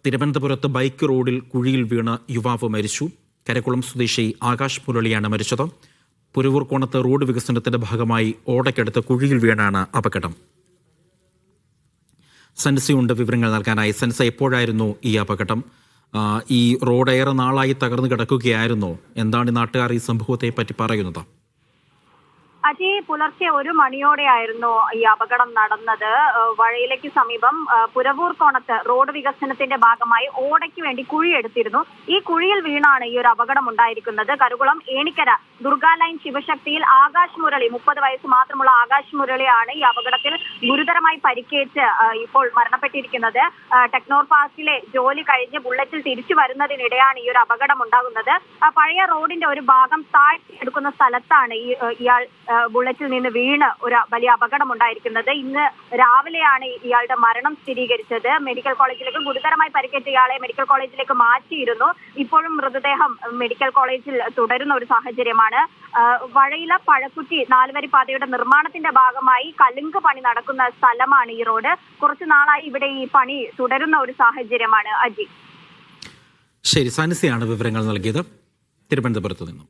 തിരുവനന്തപുരത്ത് ബൈക്ക് റോഡിൽ കുഴിയിൽ വീണ് യുവാവ് മരിച്ചു. കരക്കുളം സ്വദേശി ആകാശ് മുരളിയാണ് മരിച്ചത്. പുരവൂർക്കോണത്ത് റോഡ് വികസനത്തിന്റെ ഭാഗമായി ഓടയ്ക്കടുത്ത് കുഴിയിൽ വീണാണ് അപകടം. സൻസയുണ്ട് വിവരങ്ങൾ നൽകാനായി. സൻസ, എപ്പോഴായിരുന്നു ഈ അപകടം? ഈ റോഡ് ഏറെ നാളായി തകർന്നു കിടക്കുകയായിരുന്നോ? എന്താണ് നാട്ടുകാർ ഈ സംഭവത്തെ പറ്റി പറയുന്നത്? അജി, പുലർച്ചെ 1 മണിയോടെയായിരുന്നു ഈ അപകടം നടന്നത്. വഴയിലേക്ക് സമീപം പുരവൂർക്കോണത്ത് റോഡ് വികസനത്തിന്റെ ഭാഗമായി ഓടയ്ക്ക് വേണ്ടി കുഴിയെടുത്തിരുന്നു. ഈ കുഴിയിൽ വീണാണ് ഈ ഒരു അപകടം ഉണ്ടായിരിക്കുന്നത്. കരുകുളം ഏണിക്കര ദുർഗാ ലൈൻ ശിവശക്തിയിൽ ആകാശ് മുരളി, 30 വയസ്സ് മാത്രമുള്ള ആകാശ് മുരളിയാണ് ഈ അപകടത്തിൽ ഗുരുതരമായി പരിക്കേറ്റ് ഇപ്പോൾ മരണപ്പെട്ടിരിക്കുന്നത്. ടെക്നോർ പാർക്കിലെ ജോലി കഴിഞ്ഞ് ബുള്ളറ്റിൽ തിരിച്ചു വരുന്നതിനിടെയാണ് ഈ ഒരു അപകടം ഉണ്ടാകുന്നത്. പഴയ റോഡിന്റെ ഒരു ഭാഗം താഴ്ത്തിയെടുക്കുന്ന സ്ഥലത്താണ് ഇയാൾ ബുള്ളറ്റിൽ നിന്ന് വീണ് ഒരു വലിയ അപകടം ഉണ്ടായിരിക്കുന്നത്. ഇന്ന് രാവിലെയാണ് ഇയാളുടെ മരണം സ്ഥിരീകരിച്ചത്. മെഡിക്കൽ കോളേജിലേക്ക് ഗുരുതരമായി പരിക്കേറ്റ ഇയാളെ മെഡിക്കൽ കോളേജിലേക്ക് മാറ്റിയിരുന്നു. ഇപ്പോഴും മൃതദേഹം മെഡിക്കൽ കോളേജിൽ തുടരുന്ന ഒരു സാഹചര്യമാണ്. വഴയില പഴക്കുറ്റി 4 വരി പാതയുടെ നിർമ്മാണത്തിന്റെ ഭാഗമായി കലുങ്ക് പണി നടക്കുന്ന സ്ഥലമാണ് ഈ റോഡ്. കുറച്ചു നാളായി ഇവിടെ ഈ പണി തുടരുന്ന ഒരു സാഹചര്യമാണ്. അജി, ശരി, സൻസിയാണ് വിവരങ്ങൾ നൽകിയത് തിരുവനന്തപുരത്ത് നിന്നും.